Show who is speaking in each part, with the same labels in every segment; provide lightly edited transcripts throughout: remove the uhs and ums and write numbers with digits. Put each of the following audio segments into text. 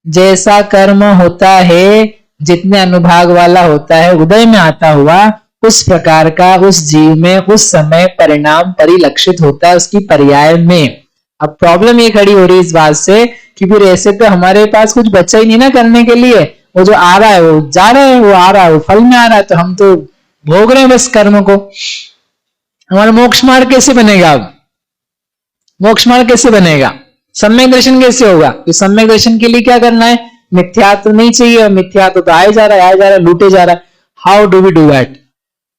Speaker 1: जैसा कर्म होता है, जितने अनुभाग वाला होता है उदय में आता हुआ, उस प्रकार का उस जीव में उस समय परिणाम परिलक्षित होता है उसकी पर्याय में। अब प्रॉब्लम ये खड़ी हो रही है इस बात से कि फिर ऐसे तो हमारे पास कुछ बचा ही नहीं ना करने के लिए, वो जो आ रहा है वो जा रहा है, वो आ रहा है वो फल में आ रहा है, तो हम तो भोग रहे हैं बस कर्म को। हमारा मोक्ष मार्ग कैसे बनेगा? अब मोक्ष मार्ग कैसे बनेगा? सम्यक दर्शन कैसे होगा? तो सम्यक दर्शन के लिए क्या करना है? मिथ्या तो नहीं चाहिए, और मिथ्या तो आए जा रहा है, आए जा रहा है, लूटे जा रहा है। How do we do that?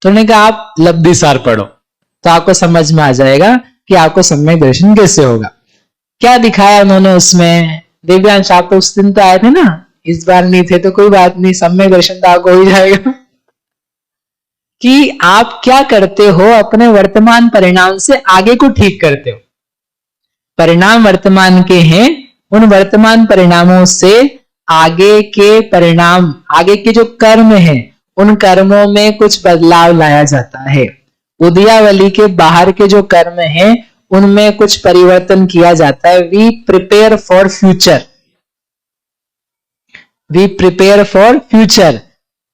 Speaker 1: तो उन्होंने कहा आप लब्धि सार पढ़ो तो आपको समझ में आ जाएगा कि आपको सम्यक दर्शन कैसे होगा। क्या दिखाया उन्होंने उसमें? दिव्यांश आप तो उस दिन तो आए थे ना, इस बार नहीं थे तो कोई बात नहीं, सम्यक दर्शन तो आपको हो ही जाएगा कि आप क्या करते हो, अपने वर्तमान परिणाम से आगे को ठीक करते हो। परिणाम वर्तमान के हैं, उन वर्तमान परिणामों से आगे के परिणाम, आगे के जो कर्म हैं, उन कर्मों में कुछ बदलाव लाया जाता है। उदयावली के बाहर के जो कर्म हैं उनमें कुछ परिवर्तन किया जाता है। We prepare for future, we prepare for future.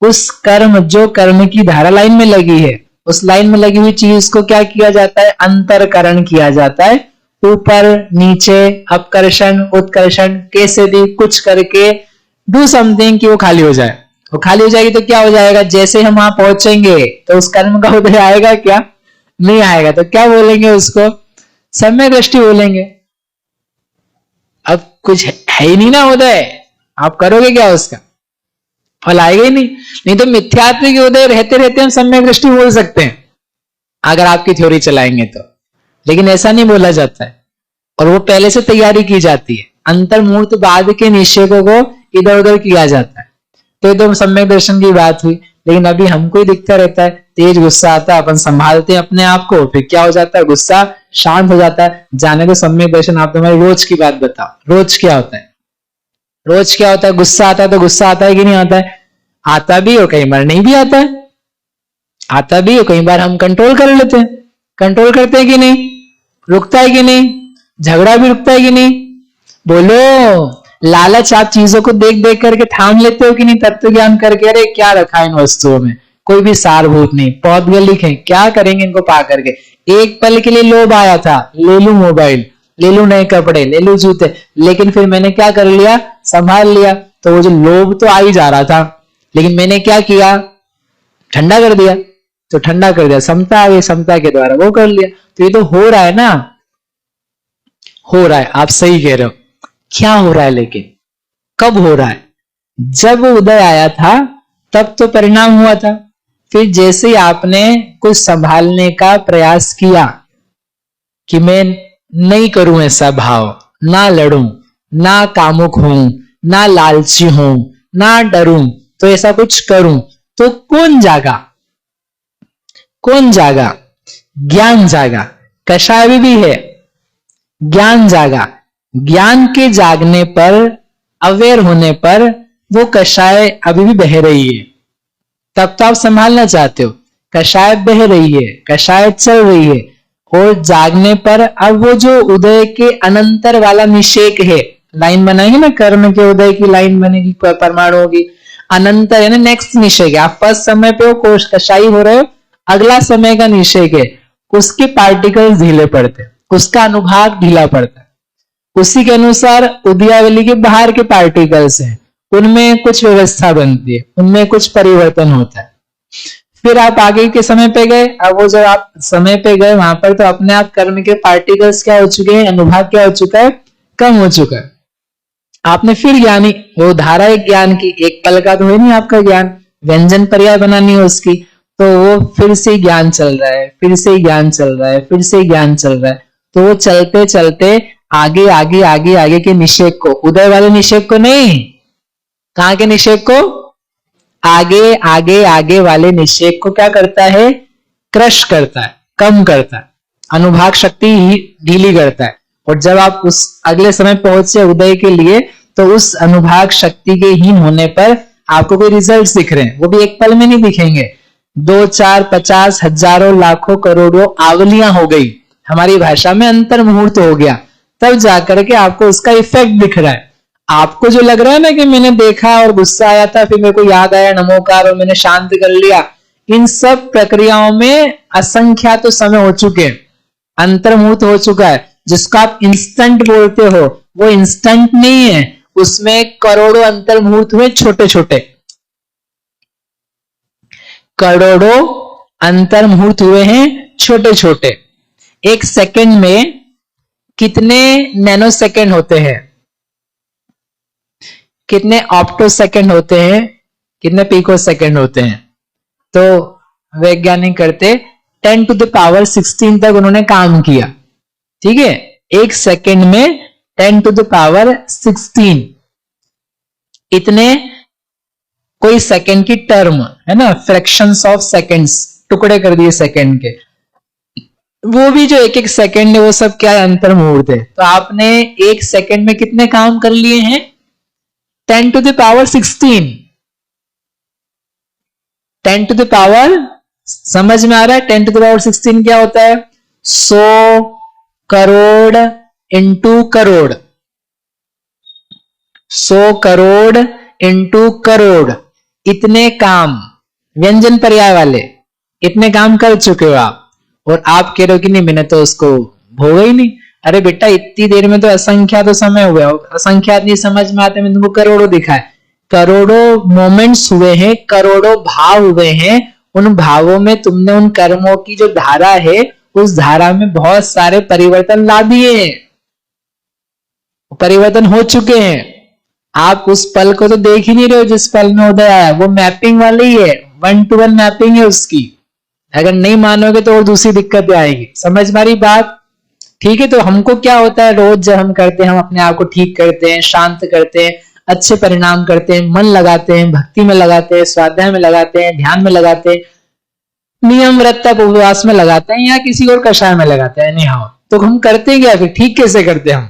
Speaker 1: उस कर्म, जो कर्म की धारा लाइन में लगी है, उस लाइन में लगी हुई चीज को क्या किया जाता है? अंतरकरण किया जाता है। ऊपर नीचे, अपकर्षण उत्कर्षण, कैसे भी कुछ करके डू समथिंग कि वो खाली हो जाए। वो खाली हो जाएगी तो क्या हो जाएगा? जैसे हम वहां पहुंचेंगे तो उस कर्म का उदय आएगा क्या? नहीं आएगा। तो क्या बोलेंगे उसको? सम्यक दृष्टि बोलेंगे। अब कुछ है ही नहीं ना उदय, आप करोगे क्या? उसका फल आएगा ही नहीं। नहीं तो मिथ्यात्व के उदय रहते रहते हम सम्यक दृष्टि बोल सकते हैं अगर आपकी थ्योरी चलाएंगे तो, लेकिन ऐसा नहीं बोला जाता है। और वो पहले से तैयारी की जाती है, अंतर्मुहूर्त बाद के निषेधों को इधर उधर किया जाता है। तो सम्यक दर्शन की बात हुई, लेकिन अभी हमको ही दिखता रहता है, तेज गुस्सा आता है, अपन संभालते हैं अपने आप को, फिर क्या हो जाता है? गुस्सा शांत हो जाता है। जाने दो सम्यक दर्शन, आप तुम्हारी रोज की बात बताओ, रोज क्या होता है? रोज क्या होता है? गुस्सा आता है तो गुस्सा आता है कि नहीं आता है? आता भी और कई बार नहीं भी आता है, आता भी और कई बार हम कंट्रोल कर लेते हैं। कंट्रोल करते हैं कि नहीं? रुकता है कि नहीं? झगड़ा भी रुकता है कि नहीं? बोलो। लालच, आप चीजों को देख देख करके थाम लेते हो कि नहीं? तत्व ज्ञान करके अरे क्या रखा इन वस्तुओं में, कोई भी सारभूत नहीं, पौधगलिक है, क्या करेंगे इनको पा करके। एक पल के लिए लोभ आया था, ले लूं मोबाइल, ले लूं नए कपड़े, ले लूं जूते, लेकिन फिर मैंने क्या कर लिया? संभाल लिया। तो वो जो लोभ तो आ ही जा रहा था, लेकिन मैंने क्या किया? ठंडा कर दिया। तो ठंडा कर दिया, समता आ गई, समता के द्वारा वो कर लिया। तो ये तो हो रहा है ना, हो रहा है। आप सही कह रहे हो। क्या हो रहा है? लेकिन कब हो रहा है? जब उदय आया था तब तो परिणाम हुआ था। फिर जैसे ही आपने कुछ संभालने का प्रयास किया कि मैं नहीं करूं ऐसा भाव, ना लड़ूं, ना कामुक हूं, ना लालची हूं, ना डरूं, तो ऐसा कुछ करूं, तो कौन जागा? कौन जागा? ज्ञान जागा। कषाय भी है, ज्ञान जागा। ज्ञान के जागने पर, अवेयर होने पर, वो कषाय अभी भी बह रही है। तब तो आप संभालना चाहते हो, कषाय बह रही है, कषाय चल रही है, और जागने पर अब वो जो उदय के अनंतर वाला निषेक है, लाइन बनाएंगे ना, कर्म के उदय की लाइन बनेगी परमाणुओं की, अनंतर है ना, नेक्स्ट निषेक है। आप फर्स्ट समय पे हो, कषाई हो रहे हो, अगला समय का निषेक है, उसके पार्टिकल्स ढीले पड़ते, उसका अनुभाग ढीला पड़ता है। उसी के अनुसार उदयावली के बाहर के पार्टिकल्स हैं, उनमें कुछ व्यवस्था बनती है, उनमें कुछ परिवर्तन होता है। फिर आप आगे के समय पे गए, अब वो जब आप समय पे गए वहां पर तो अपने आप कर्म के पार्टिकल्स क्या हो चुके हैं? अनुभाग क्या हो चुका है? कम हो चुका है। आपने फिर ज्ञानी, वो धारा एक ज्ञान की, एक पल का तो है नहीं आपका ज्ञान, व्यंजन पर्याय बनानी है उसकी, तो वो फिर से ज्ञान चल रहा है, फिर से ज्ञान चल रहा है, फिर से ज्ञान चल रहा है। तो वो चलते चलते आगे आगे आगे आगे के निषेक को, उदय वाले निषेक को नहीं, कहां के निषेक को? आगे आगे आगे वाले निषेक को क्या करता है? क्रश करता है, कम करता है, अनुभाग शक्ति ढीली करता है। और जब आप उस अगले समय पहुंचे उदय के लिए, तो उस अनुभाग शक्ति के हीन होने पर आपको कोई रिजल्ट दिख रहे हैं, वो भी एक पल में नहीं दिखेंगे, 2, 4, 50, हजारों, लाखों, करोड़ों आवलियां हो गई, हमारी भाषा में अंतर मुहूर्त हो गया, तब जाकर के आपको उसका इफेक्ट दिख रहा है। आपको जो लग रहा है ना कि मैंने देखा और गुस्सा आया था, फिर मेरे को याद आया नमोकार और मैंने शांत कर लिया, इन सब प्रक्रियाओं में असंख्यात तो समय हो चुके हैं, अंतर्मुहूर्त हो चुका है। जिसको आप इंस्टेंट बोलते हो वो इंस्टेंट नहीं है, उसमें करोड़ों अंतर्मुहूर्त हुए, छोटे छोटे करोड़ों अंतर्मुहूर्त हुए हैं, छोटे छोटे। एक सेकंड में कितने नैनो सेकंड होते हैं, कितने ऑप्टो सेकंड होते हैं, कितने पिको सेकंड होते हैं? तो वैज्ञानिक करते 10 to the power 16 तक उन्होंने काम किया, ठीक है। एक सेकंड में 10 to the power 16 इतने कोई सेकंड की टर्म है ना, फ्रैक्शंस ऑफ सेकंड्स, टुकड़े कर दिए सेकंड के। वो भी जो एक एक सेकंड है वो सब क्या है, अंतर्मुहूर्त है। तो आपने एक सेकंड में कितने काम कर लिए हैं? 10 to the power 16। 10 to the power, समझ में आ रहा है 10 to the power 16 क्या होता है? 100 करोड़ इंटू करोड़, 100 करोड़ इंटू करोड़, इतने काम व्यंजन पर्याय वाले इतने काम कर चुके हो आप। और आप कह रहे हो कि नहीं मैंने तो उसको भोगा ही नहीं। अरे बेटा इतनी देर में तो असंख्यात तो समय हुआ, असंख्यात नहीं समझ में आते, मैंने तुमको करोड़ों दिखाए, करोड़ों मोमेंट्स हुए हैं, करोड़ों भाव हुए हैं। उन भावों में तुमने उन कर्मों की जो धारा है उस धारा में बहुत सारे परिवर्तन ला दिए हैं, परिवर्तन हो चुके हैं। आप उस पल को तो देख ही नहीं रहे हो जिस पल में उदय आया, वो मैपिंग वाली ही है, 1 to 1 मैपिंग है उसकी। अगर नहीं मानोगे तो और दूसरी दिक्कत आएगी। समझ मारी बात? ठीक है। तो हमको क्या होता है, रोज जब हम करते हैं, हम अपने आप को ठीक करते हैं, शांत करते हैं, अच्छे परिणाम करते हैं, मन लगाते हैं, भक्ति में लगाते हैं, स्वाध्याय में लगाते हैं, ध्यान में लगाते हैं, नियम व्रत उपवास में लगाते हैं, या किसी और कषाय में लगाते हैं, नहीं हाँ, तो हम करते क्या फिर? ठीक कैसे करते हैं हम?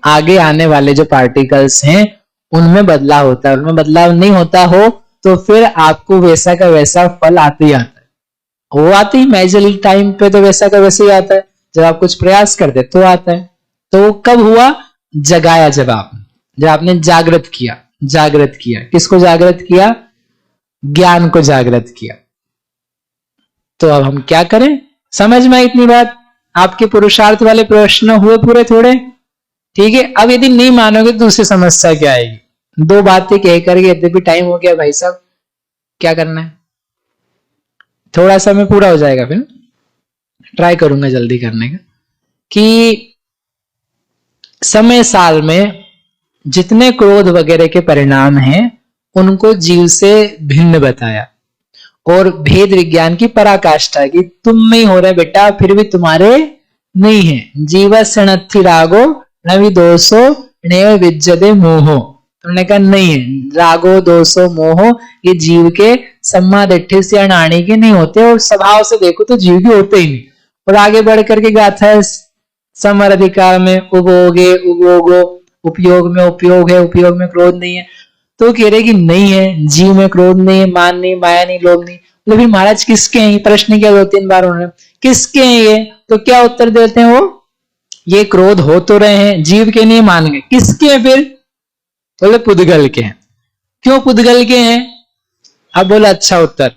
Speaker 1: आगे आने वाले जो पार्टिकल्स हैं उनमें बदलाव होता है। उनमें बदलाव नहीं होता हो तो फिर आपको वैसा का वैसा फल आते ही आता है। वो आते ही मेजरली टाइम पे तो वैसा का वैसे ही आता है, जब आप कुछ प्रयास करते तो आता है। तो वो कब हुआ? जगाया, जब आपने जागृत किया। किसको जागृत किया? ज्ञान को जागृत किया। तो अब हम क्या करें? समझ में आई इतनी बात? आपके पुरुषार्थ वाले प्रश्न हुए पूरे थोड़े? ठीक है। अब यदि नहीं मानोगे तो दूसरी समस्या क्या आएगी? 2 बातें कह करके यद्यपि टाइम हो गया भाई साहब, क्या करना है? थोड़ा समय पूरा हो जाएगा, फिर ट्राई करूंगा जल्दी करने का। कि समय साल में जितने क्रोध वगैरह के परिणाम हैं उनको जीव से भिन्न बताया, और भेद विज्ञान की पराकाष्ठा की तुम में ही हो रहे बेटा, फिर भी तुम्हारे नहीं है। जीवस्य नत्थि रागो न विदोषो नैव विद्यते मोहो। तुमने कहा नहीं है, रागो दोषो मोहो ये जीव के सम्मादिठ्ठि से अनाणी के नहीं होते, और स्वभाव से देखो तो जीव के होते ही नहीं। और आगे बढ़ करके गाथा है समर अधिकार में उपभोगे उपभोगो, उपयोग में उपयोग है, उपयोग में क्रोध नहीं है। तो कह रहे कि नहीं है, जीव में क्रोध नहीं है, मान नहीं, माया नहीं, लोभ नहीं। तो फिर महाराज किसके हैं? प्रश्न किया 2-3 बार उन्होंने, किसके हैं ये? तो क्या उत्तर देते हैं वो? ये क्रोध हो तो रहे हैं, जीव के नहीं मान गए। किसके हैं फिर? बोले पुद्गल के हैं। क्यों पुद्गल के हैं? अब बोला अच्छा उत्तर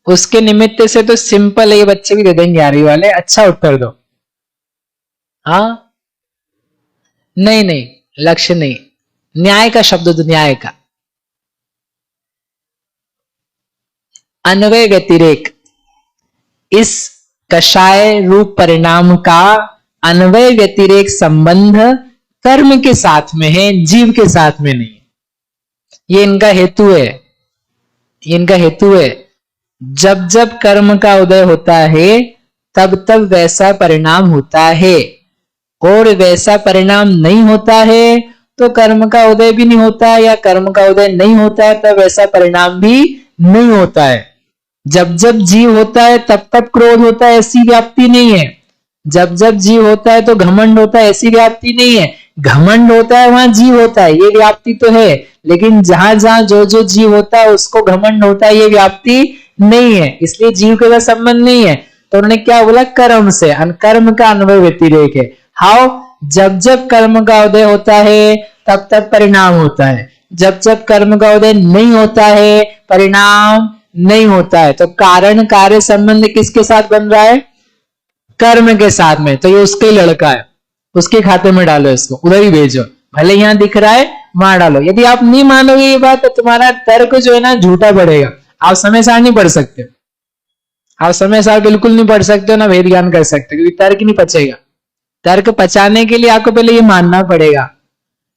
Speaker 1: उसके निमित्त से तो सिंपल है, ये बच्चे भी दे देंगे यारी वाले, अच्छा उत्तर दो। हाँ नहीं, लक्ष्य नहीं, न्याय का शब्द दो, न्याय का। अन्वय व्यतिरेक, इस कषाय रूप परिणाम का अन्वय व्यतिरेक संबंध कर्म के साथ में है, जीव के साथ में नहीं। ये इनका हेतु है। जब जब कर्म का उदय होता है तब तब वैसा परिणाम होता है, और वैसा परिणाम नहीं होता है तो कर्म का उदय भी नहीं होता है, या कर्म का उदय नहीं होता है तब वैसा परिणाम भी नहीं होता है। जब जब जीव होता है तब तब क्रोध होता है, ऐसी व्याप्ति नहीं है। जब जब जीव होता है तो घमंड होता है, ऐसी व्याप्ति नहीं है। घमंड होता है वहां जीव होता है, ये व्याप्ति तो है। लेकिन जहां जहां जो जो जीव होता है उसको घमंड होता है, ये व्याप्ति नहीं है, इसलिए जीव के साथ संबंध नहीं है। तो उन्होंने क्या बोला? कर्म से, कर्म का अन्वय व्यतिरेक है। हाउ, जब जब कर्म का उदय होता है तब तब परिणाम होता है, जब जब कर्म का उदय नहीं होता है परिणाम नहीं होता है। तो कारण कार्य संबंध किसके साथ बन रहा है? कर्म के साथ में। तो ये उसका ही लड़का है, उसके खाते में डालो, इसको उधर ही भेजो, भले यहां दिख रहा है वहां डालो। यदि आप नहीं मानोगे ये बात तो तुम्हारा तर्क जो है ना झूठा पड़ेगा। आप समय सार नहीं पढ़ सकते, आप समय सार बिल्कुल नहीं पढ़ सकते हो, ना वेद ज्ञान कर सकते, क्योंकि तर्क नहीं पचेगा। तर्क पचाने के लिए आपको पहले ये मानना पड़ेगा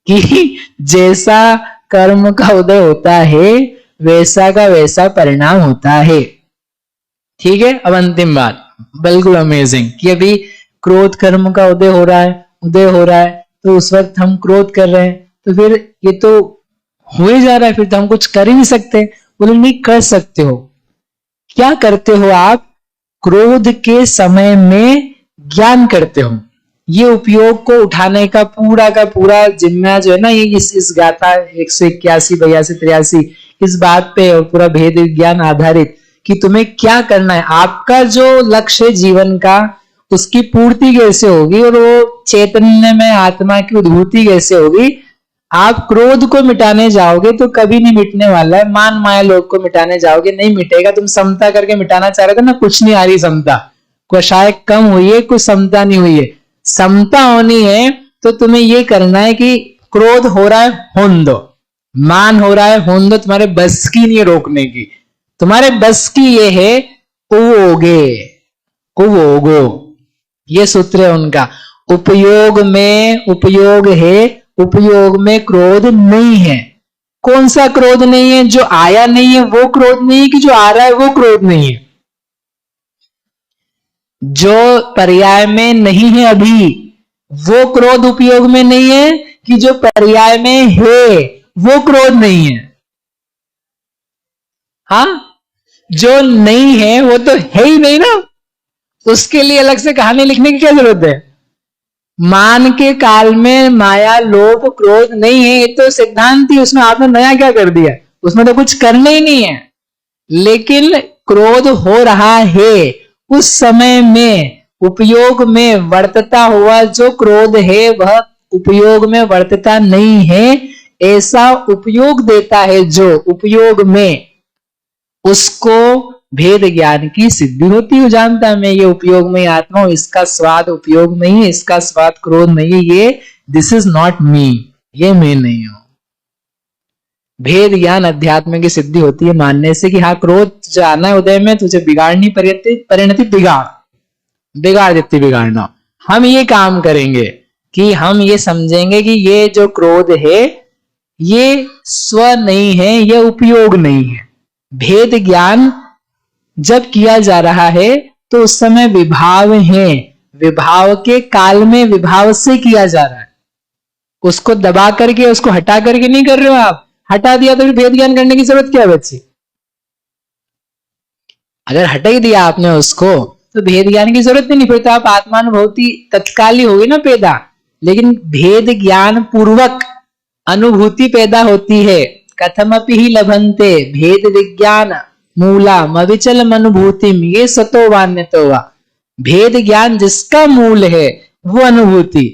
Speaker 1: कि जैसा कर्म का उदय होता है वैसा का वैसा परिणाम होता है। ठीक है, अब अंतिम बात, बिल्कुल अमेजिंग, कि अभी क्रोध कर्म का उदय हो रहा है, उदय हो रहा है, तो उस वक्त हम क्रोध कर रहे हैं, तो फिर ये तो हो ही जा रहा है, फिर तो हम कुछ कर ही नहीं सकते। बोले नहीं, कर सकते हो। क्या करते हो आप? क्रोध के समय में ज्ञान करते हो। ये उपयोग को उठाने का पूरा जिम्मा जो है ना, ये इस गाथा 181, 82, 83 इस बात पे और पूरा भेद विज्ञान आधारित कि तुम्हें क्या करना है, आपका जो लक्ष्य है जीवन का उसकी पूर्ति कैसे होगी और वो चैतन्य में आत्मा की उद्भूति कैसे होगी। आप क्रोध को मिटाने जाओगे तो कभी नहीं मिटने वाला है, मान माया लोग को मिटाने जाओगे नहीं मिटेगा। तुम समता करके मिटाना चाह रहे थे ना, कुछ नहीं आ रही समता, कुछ शायद कम हुई है, कुछ समता नहीं हुई है। समता होनी है तो तुम्हें ये करना है कि क्रोध हो रहा है होने दो, मान हो रहा है होने दो, तुम्हारे बस की नहीं रोकने की, तुम्हारे बस की ये है उवोगे, उवोगो, ये सूत्र है उनका। उपयोग में उपयोग है, उपयोग में क्रोध नहीं है। कौन सा क्रोध नहीं है? जो आया नहीं है वो क्रोध नहीं है, कि जो आ रहा है वो क्रोध नहीं है। जो पर्याय में नहीं है अभी वो क्रोध उपयोग में नहीं है, कि जो पर्याय में है वो क्रोध नहीं है। हाँ, जो नहीं है वो तो है ही नहीं ना, उसके लिए अलग से कहानी लिखने की क्या जरूरत है। मान के काल में माया लोभ क्रोध नहीं है, ये तो सिद्धांत ही, उसमें आपने नया क्या कर दिया, उसमें तो कुछ करना ही नहीं है। लेकिन क्रोध हो रहा है उस समय में उपयोग में वर्तता हुआ जो क्रोध है वह उपयोग में वर्तता नहीं है। ऐसा उपयोग देता है जो उपयोग में, उसको भेद ज्ञान की सिद्धि होती है। जानता है मैं ये उपयोग में आत्मा हूं, इसका स्वाद उपयोग में ही, इसका स्वाद क्रोध नहीं है, ये दिस इज नॉट मी, ये मैं नहीं हूं। भेद ज्ञान अध्यात्म की सिद्धि होती है मानने से कि हाँ क्रोध जो आना है उदय में, तुझे बिगाड़नी परिणति बिगाड़ देती बिगाड़ना। हम ये काम करेंगे कि हम ये समझेंगे कि ये जो क्रोध है ये स्व नहीं है, ये उपयोग नहीं है। भेद ज्ञान जब किया जा रहा है तो उस समय विभाव है, विभाव के काल में विभाव से किया जा रहा है। उसको दबा करके उसको हटा करके नहीं कर रहे हो आप, हटा दिया तो फिर भेद ज्ञान करने की जरूरत क्या बची। अगर हटा ही दिया आपने उसको तो भेद ज्ञान की जरूरत नहीं, फिर तो आप आत्मानुभूति तत्काल ही होगी ना पैदा। लेकिन भेद ज्ञान पूर्वक अनुभूति पैदा होती है। कथमपि ही लभन्ते भेद विज्ञान मूला मविचल अनुभूतिम, ये सतो वान्यतो वा। भेद ज्ञान जिसका मूल है वो अनुभूति,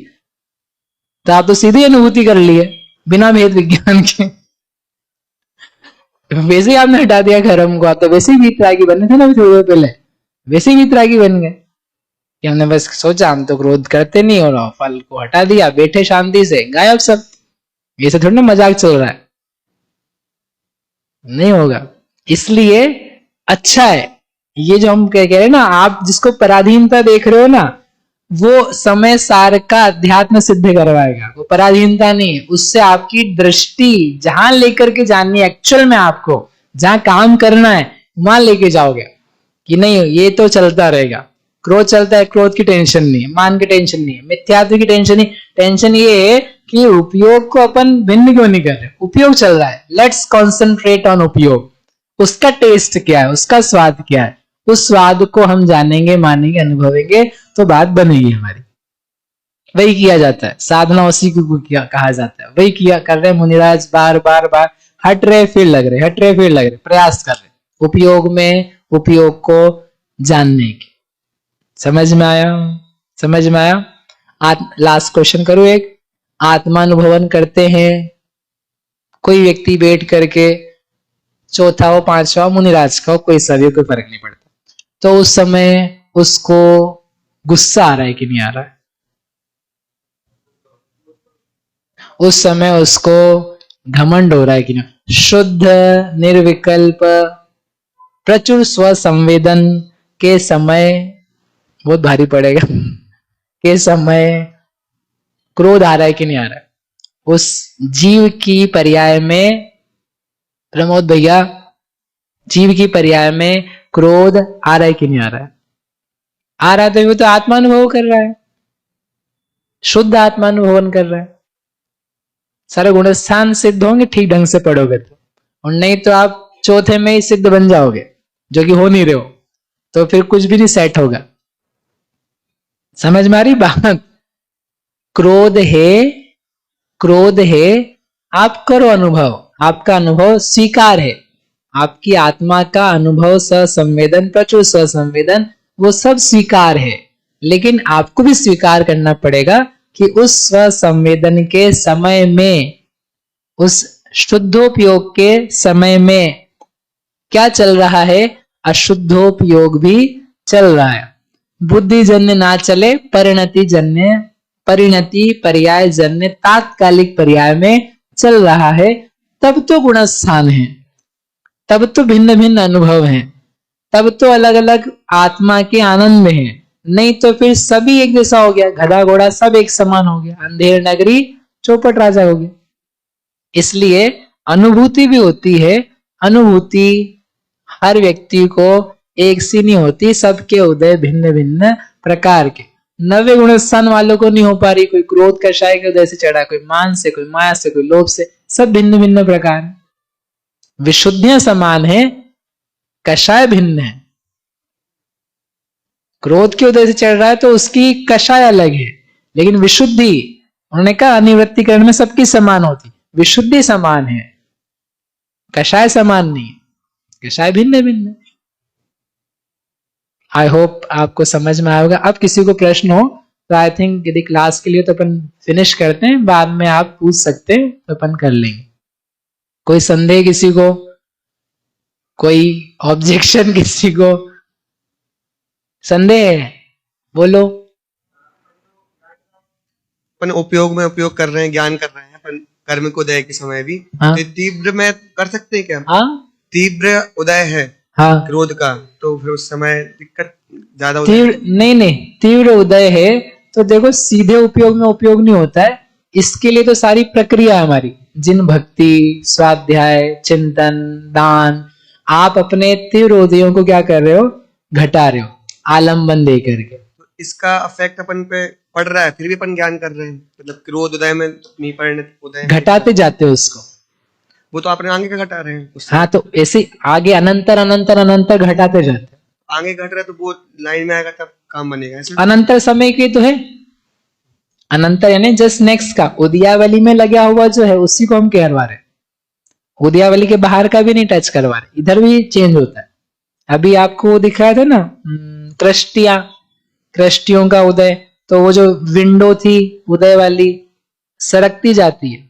Speaker 1: तो आप तो सीधी अनुभूति कर लिए बिना भेद विज्ञान के। वैसे ही आपने हटा दिया कर्म को, आप तो वैसे ही वीतरागी बने थे ना थोड़ी देर पहले, वैसे ही वीतरागी बन गए कि हमने बस सोचा हम तो क्रोध करते नहीं और फल को हटा दिया, बैठे शांति से, गायब सब। ये सब थोड़ा ना मजाक चल रहा है, नहीं होगा। इसलिए अच्छा है ये जो हम कह रहे हैं ना, आप जिसको पराधीनता देख रहे हो ना, वो समय सार का अध्यात्म सिद्ध करवाएगा, वो पराधीनता नहीं। उससे आपकी दृष्टि जहां लेकर के जानी है, एक्चुअल में आपको जहां काम करना है वहां लेके जाओगे कि नहीं ये तो चलता रहेगा। क्रोध चलता है, क्रोध की टेंशन नहीं है, मान की टेंशन नहीं है, मिथ्यात्व की टेंशन नहीं। टेंशन ये है कि उपयोग को अपन भिन्न क्यों नहीं कर रहे, उपयोग चल रहा है, लेट्स कॉन्सेंट्रेट ऑन उपयोग। उसका टेस्ट क्या है, उसका स्वाद क्या है, उस स्वाद को हम जानेंगे, मानेंगे, अनुभवेंगे तो बात बनेगी हमारी। वही किया जाता है, साधना उसी को कहा जाता है। वही किया कर रहे मुनिराज, बार बार बार हट रहे फिर लग रहे, हट रहे फिर लग रहे, प्रयास कर रहे उपयोग में, उपयोग को जानने की। समझ में आया? समझ में आया? लास्ट क्वेश्चन करूं एक, आत्मानुभवन करते हैं कोई व्यक्ति बैठ करके, चौथा हो पांचवा हो मुनिराज का हो, कोई सा भी, कोई फर्क नहीं पड़ता, तो उस समय उसको गुस्सा आ रहा है कि नहीं आ रहा है? उस समय उसको घमंड हो रहा है कि नहीं? शुद्ध निर्विकल्प प्रचुर स्व संवेदन के समय, बहुत भारी पड़ेगा, के समय क्रोध आ रहा है कि नहीं आ रहा है? उस जीव की पर्याय में, प्रमोद भैया, जीव की पर्याय में क्रोध आ रहा है कि नहीं आ रहा है? आ रहा है तो वो तो आत्मानुभव कर रहा है, शुद्ध आत्मानुभवन कर रहा है। सारे गुणस्थान सिद्ध होंगे ठीक ढंग से पढ़ोगे तो, और नहीं तो आप चौथे में ही सिद्ध बन जाओगे, जो कि हो नहीं रहे हो, तो फिर कुछ भी नहीं सेट होगा। समझ में आ रही बात? क्रोध है, क्रोध है, आप करो अनुभव, आपका अनुभव स्वीकार है, आपकी आत्मा का अनुभव, ससंवेदन, प्रचुर ससंवेदन, वो सब स्वीकार है, लेकिन आपको भी स्वीकार करना पड़ेगा कि उस स्वसंवेदन के समय में, उस शुद्धोपयोग के समय में क्या चल रहा है? अशुद्धोपयोग भी चल रहा है। बुद्धि जन्य ना चले, परिणति जन्य, परिणति पर्याय जन्य तात्कालिक पर्याय में चल रहा है, तब तो गुणस्थान है, तब तो भिन्न भिन्न अनुभव हैं, तब तो अलग अलग आत्मा के आनंद में है। नहीं तो फिर सभी एक जैसा हो गया, गधा घोड़ा सब एक समान हो गया, अंधेर नगरी चौपट राजा हो गया। इसलिए अनुभूति भी होती है, अनुभूति हर व्यक्ति को एक सी नहीं होती, सबके उदय भिन्न भिन्न प्रकार के। 90 गुणस्थान वालों को नहीं हो पा रही, कोई क्रोध कषाय के उदय से चढ़ा, कोई मान से, कोई माया से, कोई लोभ से, सब भिन्न भिन्न प्रकार। विशुद्धियां समान है, कषाय भिन्न है। क्रोध के उदय से चढ़ रहा है तो उसकी कषाय अलग है, लेकिन विशुद्धि, उन्होंने कहा अनिवृत्तिकरण में सबकी समान होती, विशुद्धि समान है, कषाय समान नहीं, कषाय भिन्न भिन्न। आई होप आपको समझ में आएगा। अब किसी को प्रश्न हो तो आई थिंक यदि क्लास के लिए तो अपन फिनिश करते हैं, बाद में आप पूछ सकते हैं तो अपन कर लेंगे। कोई संदेह किसी को, कोई ऑब्जेक्शन किसी को, संदेह है? बोलो।
Speaker 2: अपन उपयोग में उपयोग कर रहे हैं, ज्ञान कर रहे हैं अपन कर्म को उदय के समय भी।
Speaker 1: हाँ?
Speaker 2: तो तीव्र में कर सकते हैं क्या?
Speaker 1: हाँ?
Speaker 2: तीव्र उदय है,
Speaker 1: हाँ,
Speaker 2: क्रोध का, तो फिर उस समय दिक्कत ज्यादा
Speaker 1: तीव्र नहीं, तीव्र उदय है तो देखो सीधे उपयोग में उपयोग नहीं होता है, इसके लिए तो सारी प्रक्रिया हमारी, जिन भक्ति, स्वाध्याय, चिंतन, दान, आप अपने तीव्र उदयों को क्या कर रहे हो? घटा रहे हो, आलम्बन दे करके।
Speaker 2: तो इसका अफेक्ट अपन पे पड़ रहा है, फिर भी अपन ज्ञान कर रहे हैं, मतलब क्रोध उदय में नहीं पड़ने, उदय
Speaker 1: घटाते जाते हो उसको।
Speaker 2: वो तो आपने आगे का घटा रहे हैं उससे।
Speaker 1: हाँ, तो ऐसे आगे अनंतर अनंतर अनंतर घटाते जाते,
Speaker 2: आगे घट रहा है तो वो लाइन में आएगा तब काम बनेगा ऐसे।
Speaker 1: अनंतर समय के तो है, अनंतर यानी जस्ट नेक्स्ट का, उदयावली में लगा हुआ जो है उसी को हम करवा रहे, उदयावली के बाहर का भी नहीं टच करवा रहे, इधर भी चेंज होता है। अभी आपको दिखाया था ना कृष्टियां, कृष्टियों का उदय, तो वो जो विंडो थी उदय वाली सरकती जाती है,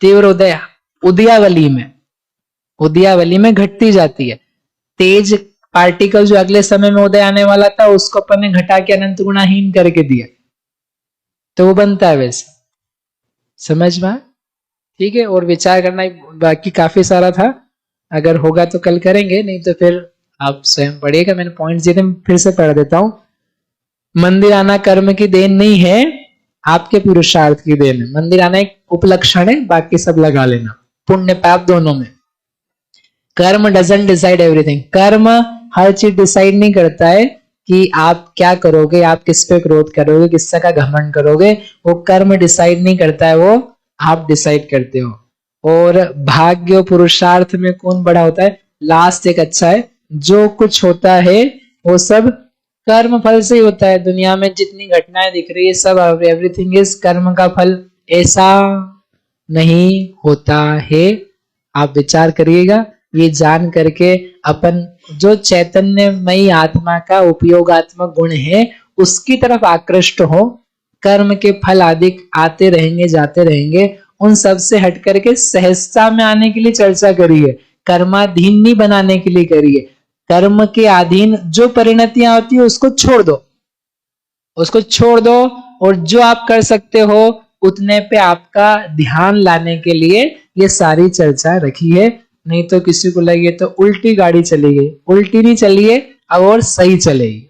Speaker 1: तीव्र उदय उदयावली में, उदयावली में घटती जाती है। तेज पार्टिकल जो अगले समय में उदय आने वाला था उसको अपन ने घटा के अनंत गुणाहीन करके दिया, तो वो बनता है वैसे। समझ में? ठीक है, और विचार करना बाकी काफी सारा था, अगर होगा तो कल करेंगे, नहीं तो फिर आप स्वयं पढ़िएगा। मैंने पॉइंट्स दिए थे, फिर से पढ़ देता हूं। मंदिर आना कर्म की देन नहीं है, आपके पुरुषार्थ की देन है। मंदिर आना एक उपलक्षण है, बाकी सब लगा लेना, पुण्य पाप दोनों में। कर्म डजंट डिसाइड एवरीथिंग, कर्म हर चीज डिसाइड नहीं करता है कि आप क्या करोगे, आप किस पे क्रोध करोगे, किसका का घमंड करोगे, वो कर्म डिसाइड नहीं करता है, वो आप डिसाइड करते हो। और भाग्य पुरुषार्थ में कौन बड़ा होता है? लास्ट एक अच्छा है, जो कुछ होता है वो सब कर्म फल से ही होता है। दुनिया में जितनी घटनाएं दिख रही है सब एवरीथिंग इज कर्म का फल, ऐसा नहीं होता है। आप विचार करिएगा, ये जान करके अपन जो चैतन्यमयी आत्मा का उपयोगात्मक गुण है उसकी तरफ आकृष्ट हो, कर्म के फल आदि आते रहेंगे जाते रहेंगे, उन सब से हट करके सहजता में आने के लिए चर्चा करी है, कर्माधीन नहीं बनाने के लिए करी है। कर्म के अधीन जो परिणतियां होती है उसको छोड़ दो, उसको छोड़ दो, और जो आप कर सकते हो उतने पे आपका ध्यान लाने के लिए ये सारी चर्चा रखी है। नहीं तो किसी को लगे तो उल्टी गाड़ी चली गई, उल्टी नहीं चलिए अब और सही चलेगी।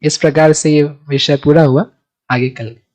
Speaker 1: इस प्रकार से ये विषय पूरा हुआ, आगे कल